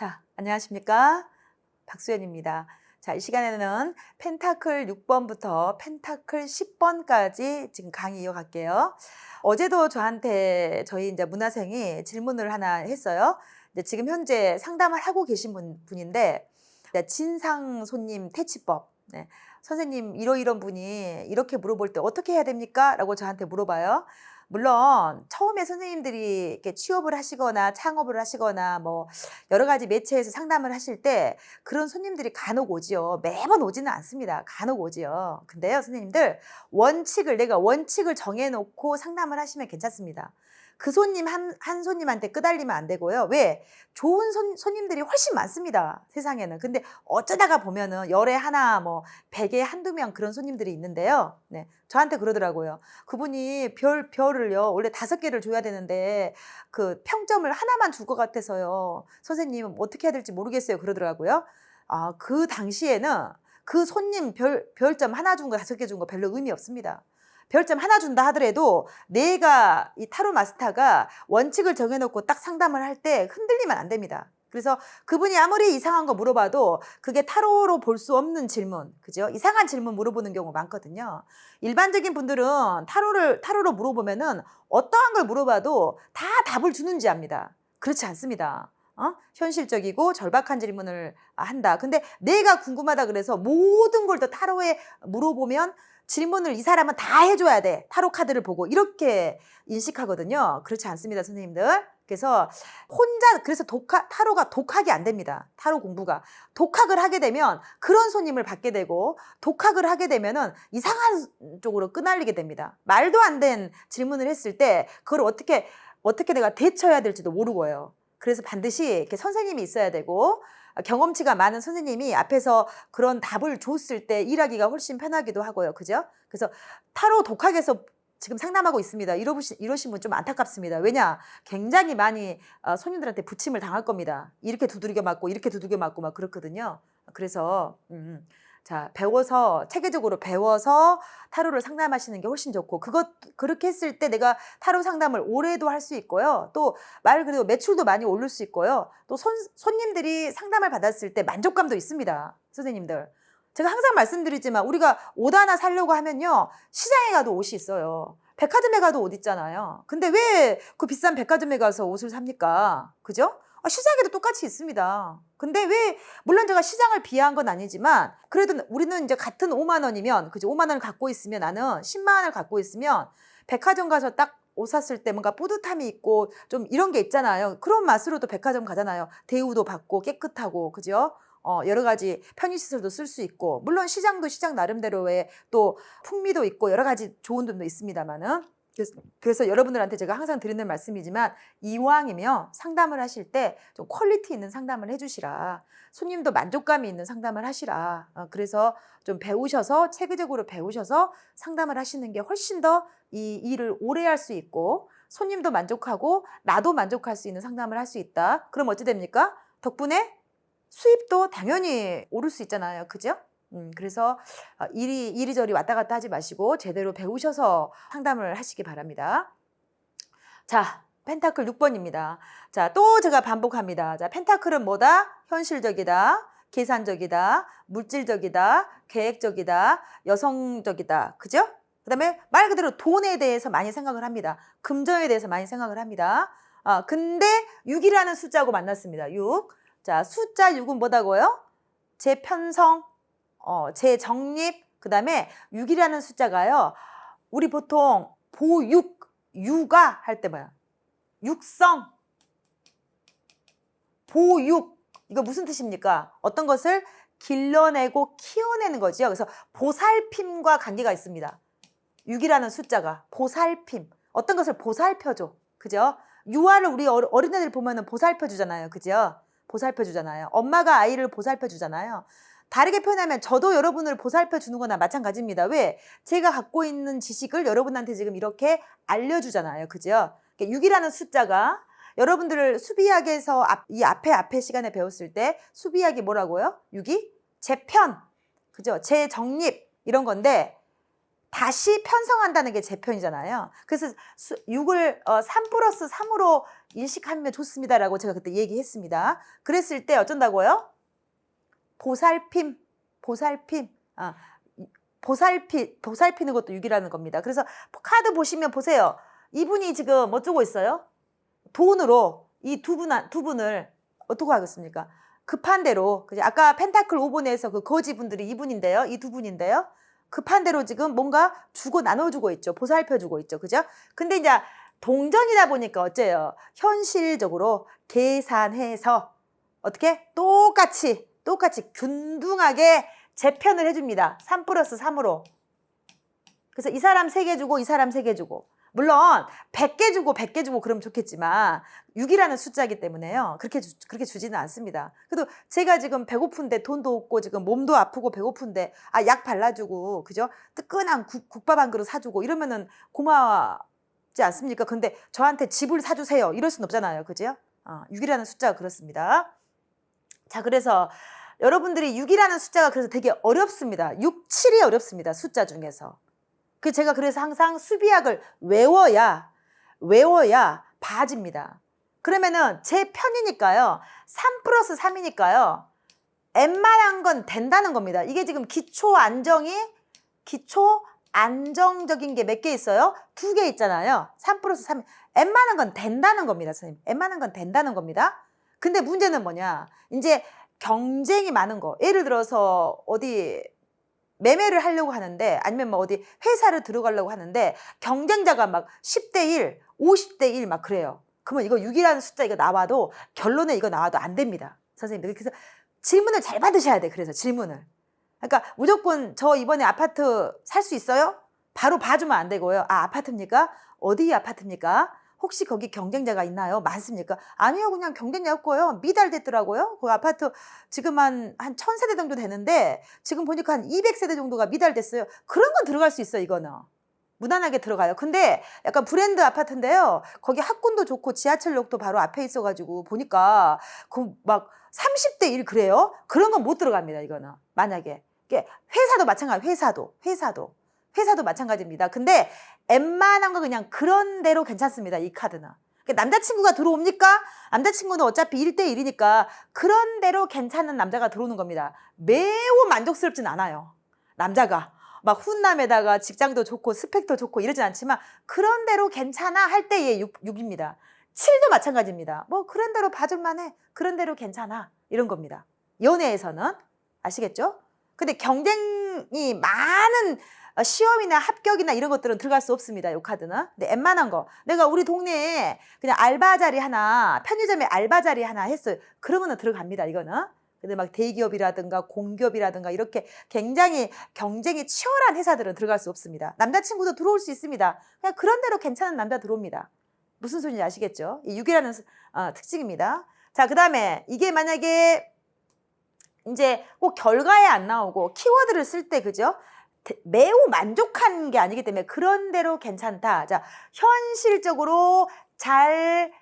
자, 안녕하십니까? 박수연입니다. 자, 이 시간에는 펜타클 6번부터 펜타클 10번까지 지금 강의 이어갈게요. 어제도 저한테 저희 이제 문화생이 질문을 하나 했어요. 이제 지금 현재 상담을 하고 계신 분인데, 진상 손님 퇴치법. 네. 선생님, 이런 분이 이렇게 물어볼 때 어떻게 해야 됩니까? 라고 저한테 물어봐요. 물론 처음에 선생님들이 이렇게 취업을 하시거나 창업을 하시거나 뭐 여러 가지 매체에서 상담을 하실 때 그런 손님들이 간혹 오지요. 매번 오지는 않습니다. 간혹 오지요. 근데요, 선생님들 내가 원칙을 정해놓고 상담을 하시면 괜찮습니다. 그 손님 한 손님한테 끄달리면 안 되고요. 왜? 좋은 손님들이 훨씬 많습니다. 세상에는. 근데 어쩌다가 보면은 열에 하나, 뭐 100에 한두 명 그런 손님들이 있는데요. 네. 저한테 그러더라고요. 그분이 별을요. 원래 5개를 줘야 되는데 그 평점을 하나만 줄 것 같아서요. 선생님 어떻게 해야 될지 모르겠어요. 그러더라고요. 그 당시에는 그 손님 별점 하나 준 거, 5개 준 거 별로 의미 없습니다. 별점 하나 준다 하더라도 내가 이 타로 마스터가 원칙을 정해놓고 딱 상담을 할 때 흔들리면 안 됩니다. 그래서 그분이 아무리 이상한 거 물어봐도 그게 타로로 볼 수 없는 질문, 그죠? 이상한 질문 물어보는 경우 많거든요. 일반적인 분들은 타로로 물어보면은 어떠한 걸 물어봐도 다 답을 주는지 압니다. 그렇지 않습니다. 현실적이고 절박한 질문을 한다. 근데 내가 궁금하다 그래서 모든 걸 다 타로에 물어보면 질문을 이 사람은 다 해줘야 돼. 타로 카드를 보고 이렇게 인식하거든요. 그렇지 않습니다, 선생님들. 그래서 그래서 타로가 독학이 안 됩니다. 타로 공부가. 독학을 하게 되면 그런 손님을 받게 되고, 독학을 하게 되면은 이상한 쪽으로 끄날리게 됩니다. 말도 안 된 질문을 했을 때 그걸 어떻게 내가 대처해야 될지도 모르고요. 그래서 반드시 이렇게 선생님이 있어야 되고, 경험치가 많은 선생님이 앞에서 그런 답을 줬을 때 일하기가 훨씬 편하기도 하고요. 그죠? 그래서 타로 독학에서 지금 상담하고 있습니다. 이러신 분 좀 안타깝습니다. 왜냐? 굉장히 많이 손님들한테 부침을 당할 겁니다. 이렇게 두들겨 맞고 이렇게 두들겨 맞고 막 그렇거든요. 그래서 자, 체계적으로 배워서 타로를 상담하시는 게 훨씬 좋고, 그렇게 했을 때 내가 타로 상담을 오래도 할 수 있고요. 또 그래도 매출도 많이 오를 수 있고요. 또 손님들이 상담을 받았을 때 만족감도 있습니다. 선생님들. 제가 항상 말씀드리지만 우리가 옷 하나 사려고 하면요. 시장에 가도 옷이 있어요. 백화점에 가도 옷 있잖아요. 근데 왜 그 비싼 백화점에 가서 옷을 삽니까? 그죠? 시장에도 똑같이 있습니다. 근데 물론 제가 시장을 비하한 건 아니지만, 그래도 우리는 이제 같은 5만 원이면, 그죠? 5만 원을 갖고 있으면, 나는 10만 원을 갖고 있으면, 백화점 가서 딱 옷 샀을 때 뭔가 뿌듯함이 있고, 좀 이런 게 있잖아요. 그런 맛으로도 백화점 가잖아요. 대우도 받고, 깨끗하고, 그죠? 여러 가지 편의시설도 쓸 수 있고, 물론 시장도 시장 나름대로의 또 풍미도 있고, 여러 가지 좋은 점도 있습니다만은, 그래서 여러분들한테 제가 항상 드리는 말씀이지만, 이왕이면 상담을 하실 때 좀 퀄리티 있는 상담을 해주시라. 손님도 만족감이 있는 상담을 하시라. 그래서 좀 체계적으로 배우셔서 상담을 하시는 게 훨씬 더 이 일을 오래 할 수 있고, 손님도 만족하고 나도 만족할 수 있는 상담을 할 수 있다. 그럼 어찌 됩니까? 덕분에 수입도 당연히 오를 수 있잖아요. 그죠? 그래서 이리저리 왔다 갔다 하지 마시고 제대로 배우셔서 상담을 하시기 바랍니다. 자, 펜타클 6번입니다. 자, 또 제가 반복합니다. 자, 펜타클은 뭐다? 현실적이다, 계산적이다, 물질적이다, 계획적이다, 여성적이다. 그죠? 그 다음에 말 그대로 돈에 대해서 많이 생각을 합니다. 금전에 대해서 많이 생각을 합니다. 근데 6이라는 숫자하고 만났습니다. 6. 자, 숫자 6은 뭐다고요? 제 편성, 제 정립, 그 다음에 6이라는 숫자가요. 우리 보통 육아 할 때 뭐야? 육성, 보육. 이거 무슨 뜻입니까? 어떤 것을 길러내고 키워내는 거죠. 그래서 보살핌과 관계가 있습니다. 6이라는 숫자가 보살핌. 어떤 것을 보살펴줘. 그죠? 유아를 우리 어린애들 보면은 보살펴주잖아요. 그죠? 보살펴주잖아요. 엄마가 아이를 보살펴주잖아요. 다르게 표현하면 저도 여러분을 보살펴주는 거나 마찬가지입니다. 왜? 제가 갖고 있는 지식을 여러분한테 지금 이렇게 알려주잖아요. 그죠? 6이라는 숫자가 여러분들을 수비학에서 이 앞에 시간에 배웠을 때 수비학이 뭐라고요? 6이 제 편, 그죠? 제 정립 이런 건데, 다시 편성한다는 게 제 편이잖아요. 그래서 6을 3 플러스 3으로 인식하면 좋습니다라고 제가 그때 얘기했습니다. 그랬을 때 어쩐다고요? 보살핌. 보살피는 것도 6이라는 겁니다. 그래서 카드 보시면 보세요. 이분이 지금 어쩌고 있어요? 돈으로 이 두 분을 어떻게 하겠습니까? 급한 대로, 그죠? 아까 펜타클 5번에서 그 거지분들이 이분인데요. 이 두 분인데요. 급한 대로 지금 뭔가 주고 나눠주고 있죠. 보살펴주고 있죠. 그죠? 근데 이제 동전이다 보니까 어째요? 현실적으로 계산해서 어떻게? 똑같이 균등하게 재편을 해줍니다. 3 플러스 3으로. 그래서 이 사람 3개 주고 이 사람 3개 주고. 물론 100개 주고 100개 주고 그러면 좋겠지만 6이라는 숫자이기 때문에요. 그렇게 주지는 않습니다. 그래도 제가 지금 배고픈데 돈도 없고 지금 몸도 아프고 배고픈데 약 발라주고 그죠? 뜨끈한 국밥 한 그릇 사주고 이러면은 고맙지 않습니까? 근데 저한테 집을 사주세요. 이럴 순 없잖아요. 그죠? 6이라는 숫자가 그렇습니다. 자, 그래서 여러분들이 6이라는 숫자가 그래서 되게 어렵습니다. 6, 7이 어렵습니다. 숫자 중에서. 제가 그래서 항상 수비약을 외워야 봐집니다. 그러면은 제 편이니까요. 3 플러스 3이니까요. 웬만한 건 된다는 겁니다. 이게 지금 기초 안정적인 게 몇 개 있어요? 2개 있잖아요. 3 플러스 3. 웬만한 건 된다는 겁니다, 선생님. 웬만한 건 된다는 겁니다. 근데 문제는 뭐냐? 이제 경쟁이 많은 거. 예를 들어서 어디 매매를 하려고 하는데 아니면 뭐 어디 회사를 들어가려고 하는데 경쟁자가 막 10대 1, 50대 1 막 그래요. 그러면 이거 6이라는 숫자 이거 나와도 결론에 이거 나와도 안 됩니다. 선생님들. 그래서 질문을 잘 받으셔야 돼. 그래서 질문을. 그러니까 무조건 저 이번에 아파트 살 수 있어요? 바로 봐주면 안 되고요. 아파트입니까? 어디 아파트입니까? 혹시 거기 경쟁자가 있나요? 많습니까? 아니요, 그냥 경쟁자 없고요. 미달됐더라고요. 그 아파트 지금 한 1000세대 정도 되는데 지금 보니까 한 200세대 정도가 미달됐어요. 그런 건 들어갈 수 있어요, 이거는. 무난하게 들어가요. 근데 약간 브랜드 아파트인데요. 거기 학군도 좋고 지하철역도 바로 앞에 있어가지고 보니까 그 막 30대 1 그래요? 그런 건 못 들어갑니다, 이거는. 만약에. 회사도 마찬가지, 회사도 마찬가지입니다. 근데 웬만한 거 그냥 그런 대로 괜찮습니다. 이 카드는. 남자친구가 들어옵니까? 남자친구는 어차피 1대1이니까 그런 대로 괜찮은 남자가 들어오는 겁니다. 매우 만족스럽진 않아요. 남자가. 막 훈남에다가 직장도 좋고 스펙도 좋고 이러진 않지만 그런 대로 괜찮아 할 때의 6입니다. 7도 마찬가지입니다. 뭐 그런 대로 봐줄만해. 그런 대로 괜찮아. 이런 겁니다. 연애에서는. 아시겠죠? 근데 경쟁이 많은 시험이나 합격이나 이런 것들은 들어갈 수 없습니다. 이 카드는. 근데 웬만한 거. 내가 우리 동네에 그냥 알바 자리 하나, 편의점에 알바 자리 하나 했어요. 그러면은 들어갑니다. 이거는. 근데 막 대기업이라든가 공기업이라든가 이렇게 굉장히 경쟁이 치열한 회사들은 들어갈 수 없습니다. 남자친구도 들어올 수 있습니다. 그냥 그런 대로 괜찮은 남자 들어옵니다. 무슨 소리인지 아시겠죠? 이 6이라는 특징입니다. 자, 그 다음에 이게 만약에 이제 꼭 결과에 안 나오고 키워드를 쓸 때 그죠? 매우 만족한 게 아니기 때문에 그런 대로 괜찮다. 자, 현실적으로 잘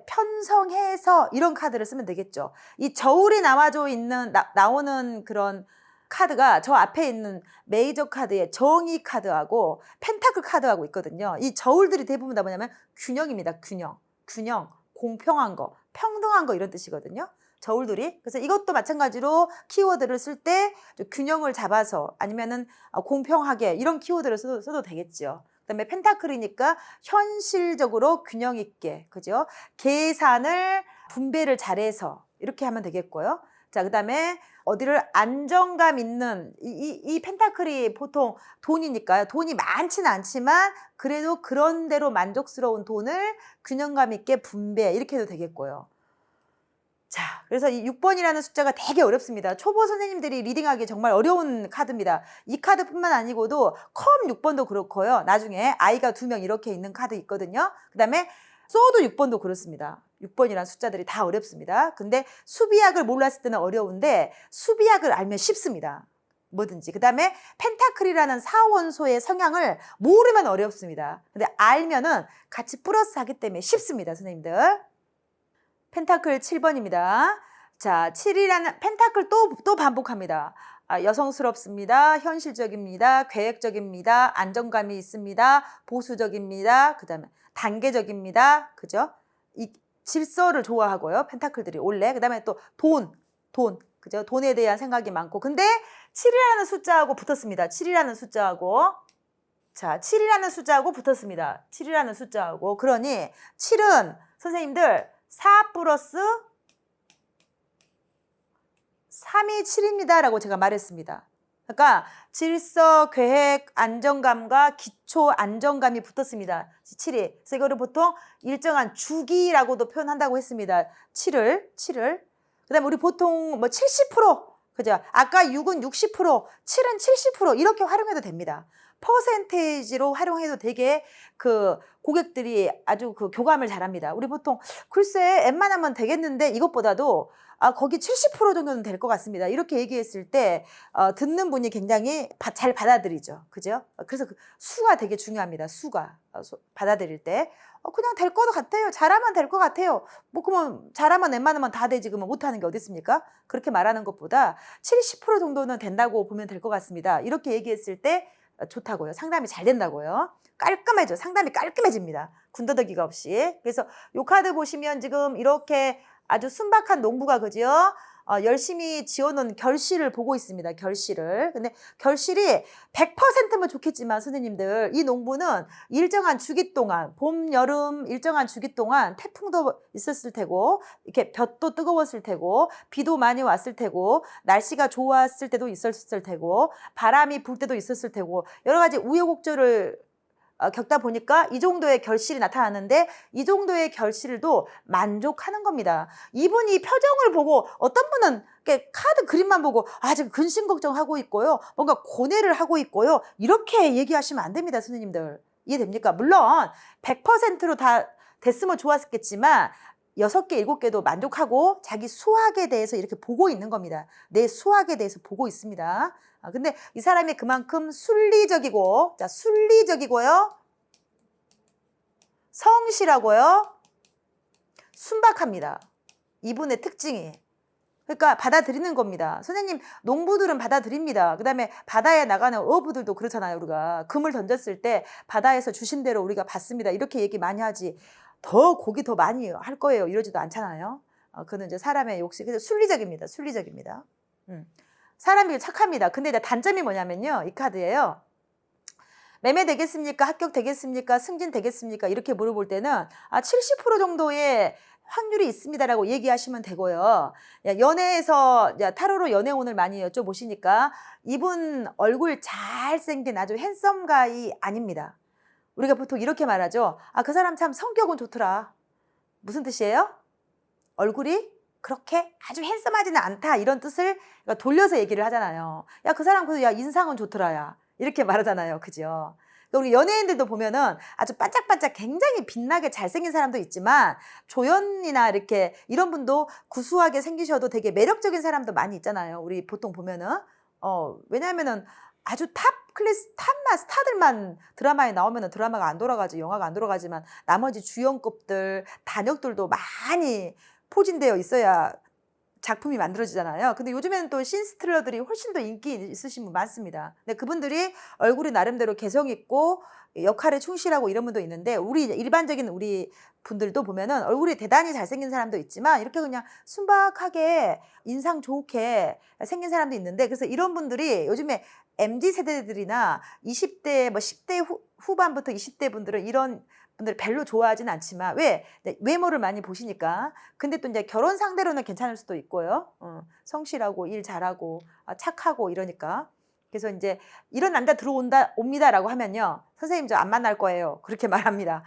편성해서 이런 카드를 쓰면 되겠죠. 이 저울이 나오는 그런 카드가 저 앞에 있는 메이저 카드의 정의 카드하고 펜타클 카드하고 있거든요. 이 저울들이 대부분 다 뭐냐면 균형입니다. 균형, 공평한 거, 평등한 거 이런 뜻이거든요. 저울들이. 그래서 이것도 마찬가지로 키워드를 쓸 때 균형을 잡아서 아니면은 공평하게 이런 키워드를 써도 되겠죠. 그다음에 펜타클이니까 현실적으로 균형 있게, 그죠? 계산을 분배를 잘해서 이렇게 하면 되겠고요. 자, 그다음에 어디를 안정감 있는 이 펜타클이 보통 돈이니까요. 돈이 많지는 않지만 그래도 그런 대로 만족스러운 돈을 균형감 있게 분배 이렇게 해도 되겠고요. 자, 그래서 이 6번이라는 숫자가 되게 어렵습니다. 초보 선생님들이 리딩하기 정말 어려운 카드입니다. 이 카드뿐만 아니고도 컴 6번도 그렇고요. 나중에 아이가 2명 이렇게 있는 카드 있거든요. 그 다음에 소드 6번도 그렇습니다. 6번이라는 숫자들이 다 어렵습니다. 근데 수비약을 몰랐을 때는 어려운데 수비약을 알면 쉽습니다. 뭐든지. 그 다음에 펜타클이라는 4원소의 성향을 모르면 어렵습니다. 근데 알면은 같이 플러스 하기 때문에 쉽습니다, 선생님들. 펜타클 7번입니다. 자, 7이라는 펜타클 또 반복합니다. 여성스럽습니다. 현실적입니다. 계획적입니다. 안정감이 있습니다. 보수적입니다. 그 다음에 단계적입니다. 그죠? 이 질서를 좋아하고요. 펜타클들이 원래. 그 다음에 또 돈. 그죠? 돈에 대한 생각이 많고. 근데 7이라는 숫자하고 붙었습니다. 7이라는 숫자하고. 자, 7이라는 숫자하고 붙었습니다. 7이라는 숫자하고. 그러니 7은 선생님들 4 플러스 3이 7입니다. 라고 제가 말했습니다. 그러니까 질서, 계획, 안정감과 기초 안정감이 붙었습니다. 7이. 그래서 이거를 보통 일정한 주기라고도 표현한다고 했습니다. 7을. 그 다음에 우리 보통 뭐 70%, 그죠? 아까 6은 60%, 7은 70% 이렇게 활용해도 됩니다. 퍼센테이지로 활용해도 되게 그 고객들이 아주 그 교감을 잘합니다. 우리 보통 글쎄 웬만하면 되겠는데 이것보다도 거기 70% 정도는 될 것 같습니다. 이렇게 얘기했을 때 듣는 분이 굉장히 잘 받아들이죠. 그죠? 그래서 그 수가 되게 중요합니다. 수가 받아들일 때 그냥 될 것 같아요. 잘하면 될 것 같아요. 뭐 그러면 잘하면 웬만하면 다 되지 그러면 못하는 게 어디 있습니까? 그렇게 말하는 것보다 70% 정도는 된다고 보면 될 것 같습니다. 이렇게 얘기했을 때 좋다고요. 상담이 잘 된다고요. 깔끔해져. 상담이 깔끔해집니다. 군더더기가 없이. 그래서 요 카드 보시면 지금 이렇게 아주 순박한 농부가 그죠? 열심히 지어놓은 결실을 보고 있습니다. 결실을. 근데 결실이 100%면 좋겠지만 선생님들 이 농부는 일정한 주기 동안 봄, 여름 일정한 주기 동안 태풍도 있었을 테고 이렇게 볕도 뜨거웠을 테고 비도 많이 왔을 테고 날씨가 좋았을 때도 있었을 테고 바람이 불 때도 있었을 테고 여러 가지 우여곡절을 겪다 보니까 이 정도의 결실이 나타나는데 이 정도의 결실도 만족하는 겁니다. 이분이 표정을 보고 어떤 분은 카드 그림만 보고 지금 근심 걱정하고 있고요. 뭔가 고뇌를 하고 있고요. 이렇게 얘기하시면 안 됩니다. 선생님들. 이해됩니까? 물론 100%로 다 됐으면 좋았겠지만 6개, 7개도 만족하고 자기 수학에 대해서 이렇게 보고 있는 겁니다. 내 수학에 대해서 보고 있습니다. 근데 이 사람이 그만큼 순리적이고, 자, 순리적이고요. 성실하고요. 순박합니다. 이분의 특징이. 그러니까 받아들이는 겁니다. 선생님, 농부들은 받아들입니다. 그 다음에 바다에 나가는 어부들도 그렇잖아요. 우리가 금을 던졌을 때 바다에서 주신 대로 우리가 받습니다. 이렇게 얘기 많이 하지. 더 고기 더 많이 할 거예요. 이러지도 않잖아요. 그는 이제 사람의 욕심. 그래서 순리적입니다. 순리적입니다. 사람이 착합니다. 근데 이제 단점이 뭐냐면요. 이 카드예요. 매매 되겠습니까? 합격 되겠습니까? 승진 되겠습니까? 이렇게 물어볼 때는 70% 정도의 확률이 있습니다라고 얘기하시면 되고요. 연애에서 타로로 연애운을 많이 여쭤보시니까 이분 얼굴 잘생긴 아주 핸섬 가이 아닙니다. 우리가 보통 이렇게 말하죠. 그 사람 참 성격은 좋더라. 무슨 뜻이에요? 얼굴이 그렇게 아주 핸섬하지는 않다 이런 뜻을 돌려서 얘기를 하잖아요. 야, 그 사람 그래도 인상은 좋더라 야. 이렇게 말하잖아요. 그죠? 우리 연예인들도 보면은 아주 반짝반짝 굉장히 빛나게 잘생긴 사람도 있지만 조연이나 이렇게 이런 분도 구수하게 생기셔도 되게 매력적인 사람도 많이 있잖아요. 우리 보통 보면은 왜냐하면은 아주 탑 클래스 탑만 스타들만 드라마에 나오면은 드라마가 안 돌아가지 영화가 안 돌아가지만 나머지 주연급들 단역들도 많이 포진되어 있어야 작품이 만들어지잖아요. 근데 요즘에는 또 신스틸러들이 훨씬 더 인기 있으신 분 많습니다. 근데 그분들이 얼굴이 나름대로 개성 있고 역할에 충실하고 이런 분도 있는데 우리 일반적인 우리 분들도 보면은 얼굴이 대단히 잘생긴 사람도 있지만 이렇게 그냥 순박하게 인상 좋게 생긴 사람도 있는데 그래서 이런 분들이 요즘에 MZ 세대들이나 20대 뭐 10대 후반부터 20대 분들은 이런 분들 별로 좋아하진 않지만 왜? 외모를 많이 보시니까. 근데 또 이제 결혼 상대로는 괜찮을 수도 있고요. 성실하고 일 잘하고 착하고 이러니까. 그래서 이제 이런 남자 옵니다라고 하면요. 선생님 저 안 만날 거예요. 그렇게 말합니다.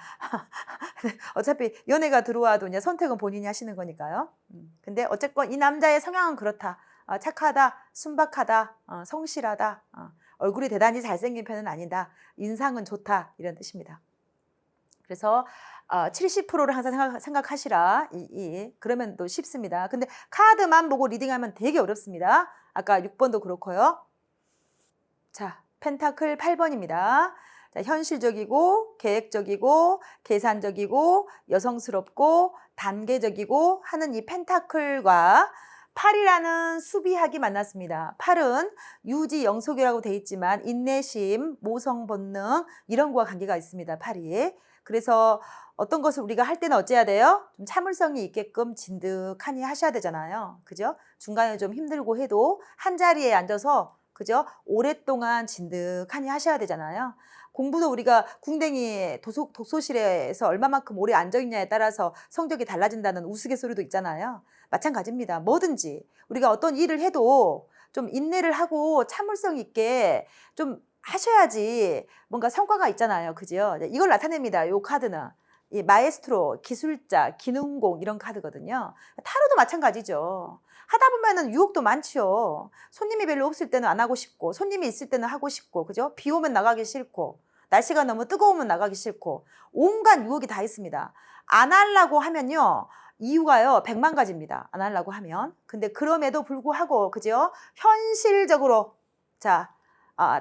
어차피 연애가 들어와도 이제 선택은 본인이 하시는 거니까요. 근데 어쨌건 이 남자의 성향은 그렇다. 착하다, 순박하다, 성실하다. 얼굴이 대단히 잘생긴 편은 아니다. 인상은 좋다. 이런 뜻입니다. 그래서 70%를 항상 생각하시라. 그러면 또 쉽습니다. 근데 카드만 보고 리딩하면 되게 어렵습니다. 아까 6번도 그렇고요. 자, 펜타클 8번입니다. 자, 현실적이고 계획적이고 계산적이고 여성스럽고 단계적이고 하는 이 펜타클과 팔이라는 수비학이 만났습니다. 팔은 유지 영속이라고 돼 있지만 인내심, 모성 본능 이런 거와 관계가 있습니다. 팔이. 그래서 어떤 것을 우리가 할 때는 어찌해야 돼요? 좀 참을성이 있게끔 진득하니 하셔야 되잖아요. 그죠? 중간에 좀 힘들고 해도 한 자리에 앉아서 그죠? 오랫동안 진득하니 하셔야 되잖아요. 공부도 우리가 궁뎅이 독서실에서 얼마만큼 오래 앉아있냐에 따라서 성적이 달라진다는 우스갯소리도 있잖아요. 마찬가지입니다. 뭐든지 우리가 어떤 일을 해도 좀 인내를 하고 참을성 있게 좀 하셔야지 뭔가 성과가 있잖아요. 그죠? 이걸 나타냅니다. 이 카드는. 이 마에스트로, 기술자, 기능공 이런 카드거든요. 타로도 마찬가지죠. 하다 보면은 유혹도 많죠. 손님이 별로 없을 때는 안 하고 싶고, 손님이 있을 때는 하고 싶고, 그죠? 비 오면 나가기 싫고, 날씨가 너무 뜨거우면 나가기 싫고, 온갖 유혹이 다 있습니다. 안 하려고 하면요, 이유가요, 100만 가지입니다. 안 하려고 하면. 근데 그럼에도 불구하고, 그죠? 현실적으로, 자,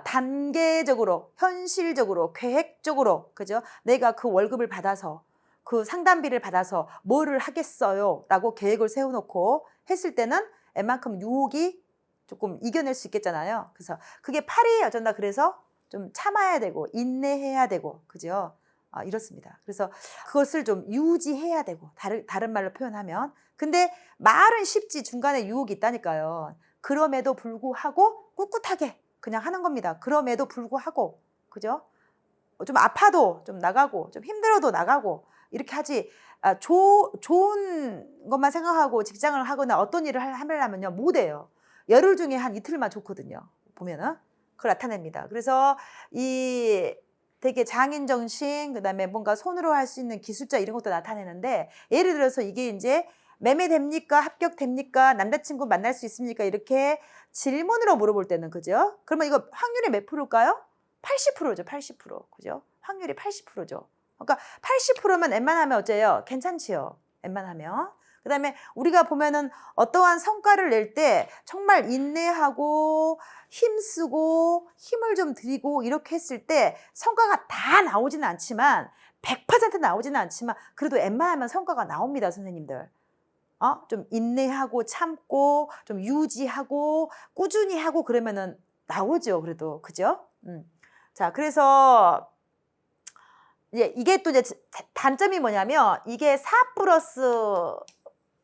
단계적으로, 현실적으로, 계획적으로, 그죠? 내가 그 월급을 받아서, 그 상담비를 받아서 뭐를 하겠어요? 라고 계획을 세워놓고 했을 때는 웬만큼 유혹이 조금 이겨낼 수 있겠잖아요. 그래서 그게 팔이 어쩐다 그래서 좀 참아야 되고, 인내해야 되고, 그죠? 이렇습니다. 그래서 그것을 좀 유지해야 되고, 다른 말로 표현하면. 근데 말은 쉽지 중간에 유혹이 있다니까요. 그럼에도 불구하고 꿋꿋하게 그냥 하는 겁니다. 그럼에도 불구하고, 그죠? 좀 아파도 좀 나가고, 좀 힘들어도 나가고, 이렇게 하지, 좋은 것만 생각하고 직장을 하거나 어떤 일을 하려면요, 못 해요. 열흘 중에 한 이틀만 좋거든요. 보면은. 그걸 나타냅니다. 그래서 이 되게 장인 정신, 그 다음에 뭔가 손으로 할 수 있는 기술자 이런 것도 나타내는데, 예를 들어서 이게 이제 매매됩니까? 합격됩니까? 남자친구 만날 수 있습니까? 이렇게 질문으로 물어볼 때는, 그죠? 그러면 이거 확률이 몇 프로일까요? 80%죠, 80%. 그죠? 확률이 80%죠. 그러니까 80%면 웬만하면 어째요? 괜찮지요. 웬만하면. 그 다음에 우리가 보면은 어떠한 성과를 낼 때 정말 인내하고 힘쓰고 힘을 좀 들이고 이렇게 했을 때 성과가 다 나오지는 않지만 100% 나오지는 않지만 그래도 웬만하면 성과가 나옵니다, 선생님들. 좀 인내하고 참고 좀 유지하고 꾸준히 하고 그러면은 나오죠. 그래도 그죠? 자, 그래서 이게 또 이제 단점이 뭐냐면 이게 4 플러스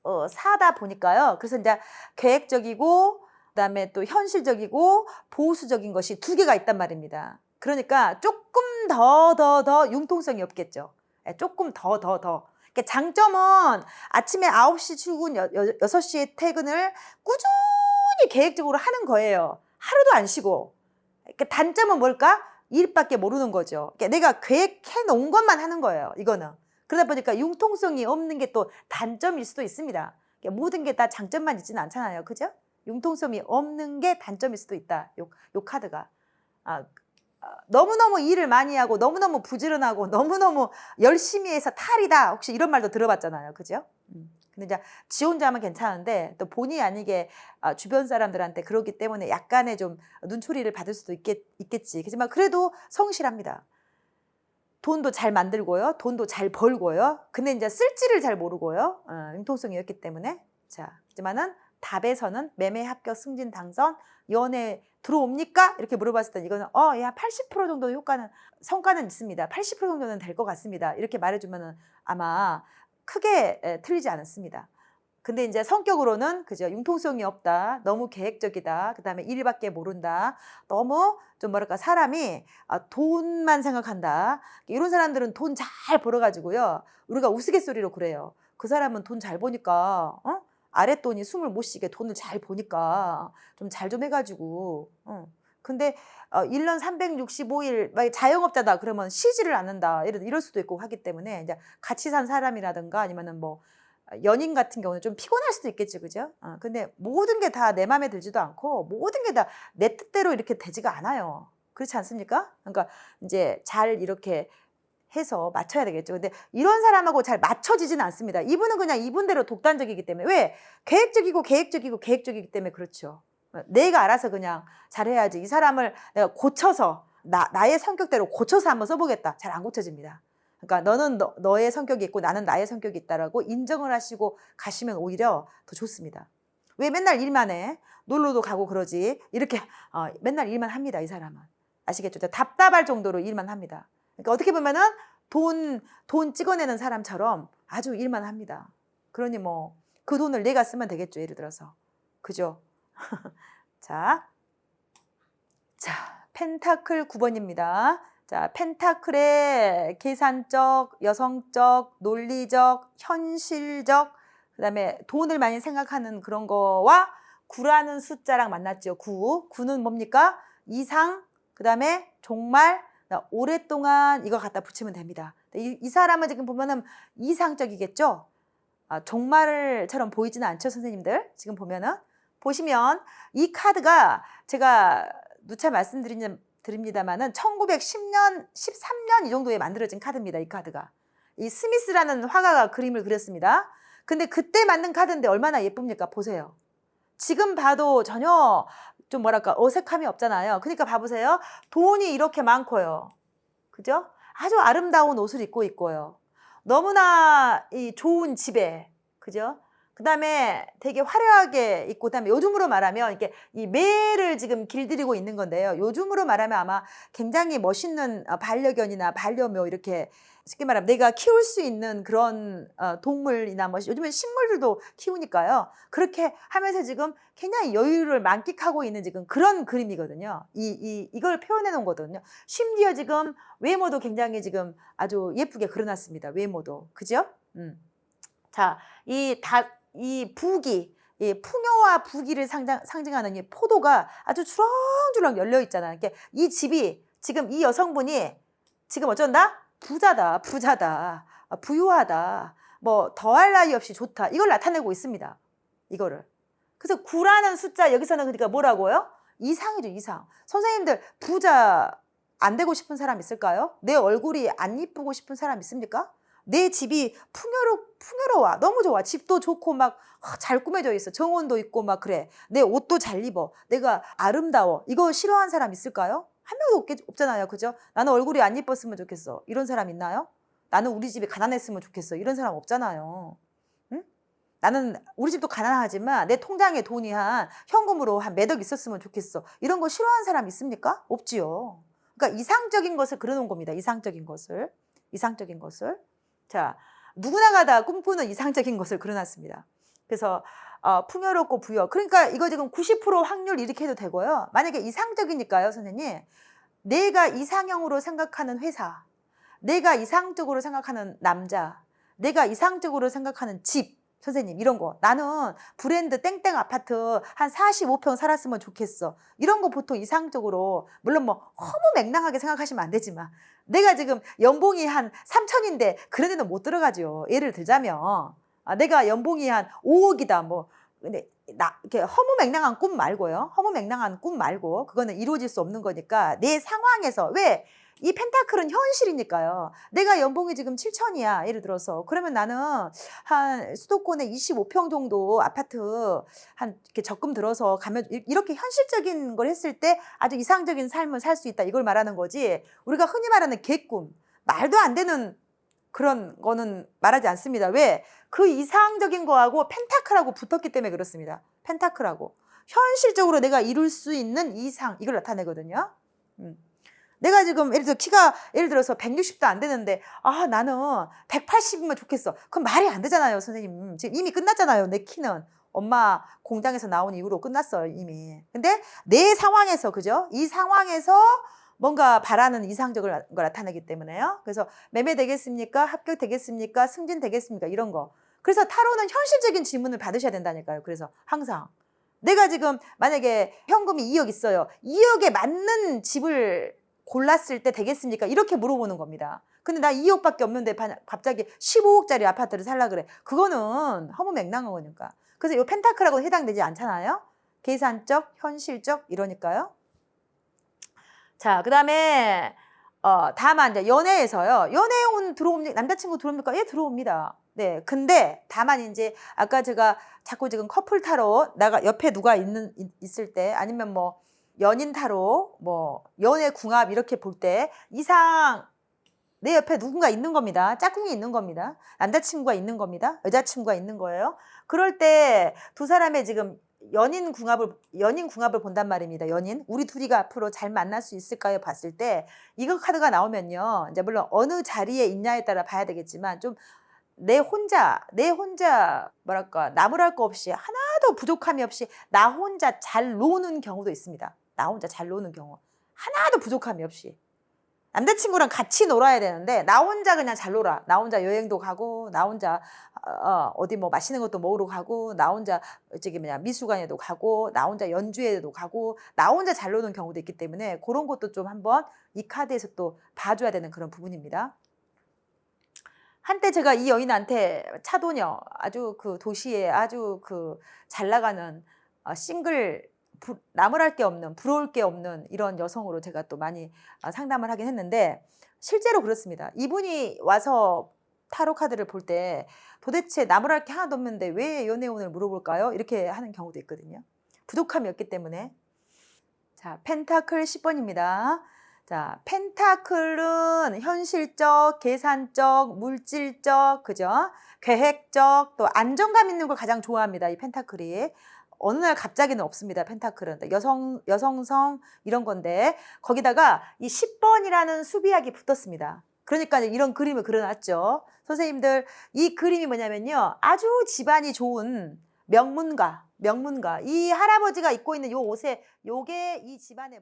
4다 보니까요. 그래서 이제 계획적이고 그다음에 또 현실적이고 보수적인 것이 두 개가 있단 말입니다. 그러니까 조금 더 융통성이 없겠죠. 조금 더. 장점은 아침에 9시 출근, 6시에 퇴근을 꾸준히 계획적으로 하는 거예요. 하루도 안 쉬고. 단점은 뭘까? 일밖에 모르는 거죠. 내가 계획해 놓은 것만 하는 거예요. 이거는. 그러다 보니까 융통성이 없는 게 또 단점일 수도 있습니다. 모든 게 다 장점만 있지는 않잖아요. 그죠? 융통성이 없는 게 단점일 수도 있다. 요 카드가. 너무너무 일을 많이 하고 너무너무 부지런하고 너무너무 열심히 해서 탈이다. 혹시 이런 말도 들어봤잖아요. 그죠? 근데 이제 지 혼자 하면 괜찮은데 또 본의 아니게 주변 사람들한테 그러기 때문에 약간의 좀 눈초리를 받을 수도 있겠지. 그렇지만 그래도 성실합니다. 돈도 잘 만들고요. 돈도 잘 벌고요. 근데 이제 쓸지를 잘 모르고요. 융통성이 없기 때문에. 자, 하지만은 답에서는 매매 합격 승진 당선 연애 들어옵니까? 이렇게 물어봤을 때 이거는 야 80% 정도 성과는 있습니다. 80% 정도는 될 것 같습니다. 이렇게 말해주면은 아마 크게 틀리지 않았습니다. 근데 이제 성격으로는 그죠, 융통성이 없다, 너무 계획적이다, 그 다음에 일밖에 모른다, 너무 좀 뭐랄까 사람이 돈만 생각한다. 이런 사람들은 돈 잘 벌어가지고요, 우리가 우스갯소리로 그래요. 그 사람은 돈 잘 버니까 아랫돈이 숨을 못 쉬게 돈을 잘 버니까 좀 잘 좀 해가지고 근데 1년 365일 만약 자영업자다 그러면 쉬지를 않는다 이럴 수도 있고 하기 때문에 이제 같이 산 사람이라든가 아니면은 뭐 연인 같은 경우는 좀 피곤할 수도 있겠지, 그죠? 근데 모든 게 다 내 마음에 들지도 않고 모든 게 다 내 뜻대로 이렇게 되지가 않아요. 그렇지 않습니까? 그러니까 이제 잘 이렇게 해서 맞춰야 되겠죠. 근데 이런 사람하고 잘 맞춰지지는 않습니다. 이분은 그냥 이분대로 독단적이기 때문에. 왜? 계획적이기 때문에 그렇죠. 내가 알아서 그냥 잘해야지. 이 사람을 내가 고쳐서 나의 성격대로 고쳐서 한번 써보겠다. 잘 안 고쳐집니다. 그러니까 너는 너의 성격이 있고 나는 나의 성격이 있다라고 인정을 하시고 가시면 오히려 더 좋습니다. 왜 맨날 일만 해? 놀러도 가고 그러지. 이렇게 맨날 일만 합니다. 이 사람은. 아시겠죠? 답답할 정도로 일만 합니다. 그러니까 어떻게 보면은 돈 찍어내는 사람처럼 아주 일만 합니다. 그러니 뭐 그 돈을 내가 쓰면 되겠죠. 예를 들어서. 그죠? 자, 펜타클 9번입니다. 자, 펜타클의 계산적, 여성적, 논리적, 현실적, 그 다음에 돈을 많이 생각하는 그런 거와 9라는 숫자랑 만났죠. 9. 9는 뭡니까? 이상, 그 다음에 정말, 오랫동안 이거 갖다 붙이면 됩니다. 이 사람은 지금 보면은 이상적이겠죠? 정말처럼 보이지는 않죠, 선생님들? 지금 보면은. 보시면 이 카드가 제가 누차 말씀드립니다만은 1910년, 13년 이 정도에 만들어진 카드입니다. 이 카드가. 이 스미스라는 화가가 그림을 그렸습니다. 근데 그때 만든 카드인데 얼마나 예쁩니까? 보세요. 지금 봐도 전혀 좀 뭐랄까 어색함이 없잖아요. 그러니까 봐보세요. 돈이 이렇게 많고요. 그죠? 아주 아름다운 옷을 입고 있고요. 너무나 이 좋은 집에, 그죠? 그 다음에 되게 화려하게 입고, 그 다음에 요즘으로 말하면 이렇게 이 매를 지금 길들이고 있는 건데요. 요즘으로 말하면 아마 굉장히 멋있는 반려견이나 반려묘 이렇게 쉽게 말하면 내가 키울 수 있는 그런 동물이나 뭐 요즘엔 식물들도 키우니까요. 그렇게 하면서 지금 굉장히 여유를 만끽하고 있는 지금 그런 그림이거든요. 이걸 표현해 놓은 거거든요. 심지어 지금 외모도 굉장히 지금 아주 예쁘게 그려놨습니다. 외모도. 그죠? 자, 이 부기, 이 풍요와 부기를 상징하는 이 포도가 아주 주렁주렁 열려 있잖아요. 그러니까 이 집이 지금 이 여성분이 지금 어쩐다? 부자다, 부유하다, 뭐 더할 나위 없이 좋다. 이걸 나타내고 있습니다. 이거를. 그래서 9라는 숫자 여기서는 그러니까 뭐라고요? 이상이죠, 이상. 선생님들 부자 안 되고 싶은 사람 있을까요? 내 얼굴이 안 이쁘고 싶은 사람 있습니까? 내 집이 풍요로워. 너무 좋아. 집도 좋고 막 잘 꾸며져 있어. 정원도 있고 막 그래. 내 옷도 잘 입어. 내가 아름다워. 이거 싫어하는 사람 있을까요? 한 명도 없잖아요. 그죠? 나는 얼굴이 안 이뻤으면 좋겠어. 이런 사람 있나요? 나는 우리 집이 가난했으면 좋겠어. 이런 사람 없잖아요. 응? 나는 우리 집도 가난하지만 내 통장에 돈이 현금으로 한 몇 억 있었으면 좋겠어. 이런 거 싫어하는 사람 있습니까? 없지요. 그러니까 이상적인 것을 그려놓은 겁니다. 이상적인 것을. 자, 누구나가 다 꿈꾸는 이상적인 것을 그려놨습니다. 그래서 풍요롭고 부여. 그러니까 이거 지금 90% 확률 이렇게 해도 되고요. 만약에 이상적이니까요, 선생님. 내가 이상형으로 생각하는 회사, 내가 이상적으로 생각하는 남자, 내가 이상적으로 생각하는 집, 선생님 이런 거. 나는 브랜드 땡땡 아파트 한 45평 살았으면 좋겠어. 이런 거 보통 이상적으로, 물론 뭐 허무맹랑하게 생각하시면 안 되지만 내가 지금 연봉이 한 3천인데 그런 데는 못 들어가죠. 예를 들자면 내가 연봉이 한 5억이다 뭐. 근데 이렇게 허무맹랑한 꿈 말고요. 허무맹랑한 꿈 말고 그거는 이루어질 수 없는 거니까 내 상황에서. 왜? 이 펜타클은 현실이니까요. 내가 연봉이 지금 7천이야. 예를 들어서. 그러면 나는 한 수도권에 25평 정도 아파트 한 이렇게 적금 들어서 가면 이렇게 현실적인 걸 했을 때 아주 이상적인 삶을 살 수 있다. 이걸 말하는 거지. 우리가 흔히 말하는 개꿈. 말도 안 되는 그런 거는 말하지 않습니다. 왜? 그 이상적인 거하고 펜타클하고 붙었기 때문에 그렇습니다. 펜타클하고. 현실적으로 내가 이룰 수 있는 이상, 이걸 나타내거든요. 내가 지금 예를 들어서 160도 안 되는데 나는 180이면 좋겠어. 그럼 말이 안 되잖아요, 선생님. 지금 이미 끝났잖아요, 내 키는. 엄마 공장에서 나온 이후로 끝났어요, 이미. 근데 내 상황에서, 그죠? 이 상황에서 뭔가 바라는 이상적인 걸 나타내기 때문에요. 그래서 매매 되겠습니까? 합격 되겠습니까? 승진 되겠습니까? 이런 거. 그래서 타로는 현실적인 질문을 받으셔야 된다니까요. 그래서 항상. 내가 지금 만약에 현금이 2억 있어요. 2억에 맞는 집을 골랐을 때 되겠습니까? 이렇게 물어보는 겁니다. 근데 나 2억밖에 없는데 갑자기 15억짜리 아파트를 살라 그래. 그거는 허무맹랑한 거니까. 그래서 이 펜타클하고는 해당되지 않잖아요. 계산적, 현실적 이러니까요. 자, 그 다음에 다만 이제 연애에서요. 연애운 들어옵니까? 남자친구 들어옵니까? 예, 들어옵니다. 네, 근데 다만 이제 아까 제가 자꾸 지금 커플 타로 내가 옆에 누가 있을 때 아니면 뭐 연인 타로 뭐 연애 궁합 이렇게 볼 때 이상 내 옆에 누군가 있는 겁니다. 짝꿍이 있는 겁니다. 남자친구가 있는 겁니다. 여자친구가 있는 거예요. 그럴 때 두 사람의 지금 연인 궁합을 본단 말입니다. 연인. 우리 둘이가 앞으로 잘 만날 수 있을까요? 봤을 때 이거 카드가 나오면요. 이제 물론 어느 자리에 있냐에 따라 봐야 되겠지만 좀 내 혼자 뭐랄까 나무랄 거 없이 하나도 부족함이 없이 나 혼자 잘 노는 경우도 있습니다. 나 혼자 잘 노는 경우. 하나도 부족함이 없이. 남자친구랑 같이 놀아야 되는데 나 혼자 그냥 잘 놀아. 나 혼자 여행도 가고 나 혼자 어디 뭐 맛있는 것도 먹으러 가고 나 혼자 저기 미술관에도 가고 나 혼자 연주회도 가고 나 혼자 잘 노는 경우도 있기 때문에 그런 것도 좀 한번 이 카드에서 또 봐줘야 되는 그런 부분입니다. 한때 제가 이 여인한테 차도녀 아주 그 도시에 아주 그 잘 나가는 싱글 나무랄 게 없는 부러울 게 없는 이런 여성으로 제가 또 많이 상담을 하긴 했는데 실제로 그렇습니다. 이분이 와서 타로 카드를 볼 때 도대체 나무랄 게 하나도 없는데 왜 연애운을 물어볼까요? 이렇게 하는 경우도 있거든요. 부족함이 없기 때문에. 자, 펜타클 10번입니다. 자, 펜타클은 현실적, 계산적, 물질적, 그죠? 계획적, 또 안정감 있는 걸 가장 좋아합니다. 이 펜타클이. 어느 날 갑자기는 없습니다. 펜타클은. 여성성 이런 건데 거기다가 이 10번이라는 수비약이 붙었습니다. 그러니까 이런 그림을 그려놨죠. 선생님들 이 그림이 뭐냐면요. 아주 집안이 좋은 명문가. 이 할아버지가 입고 있는 요 옷에 요게 이 집안의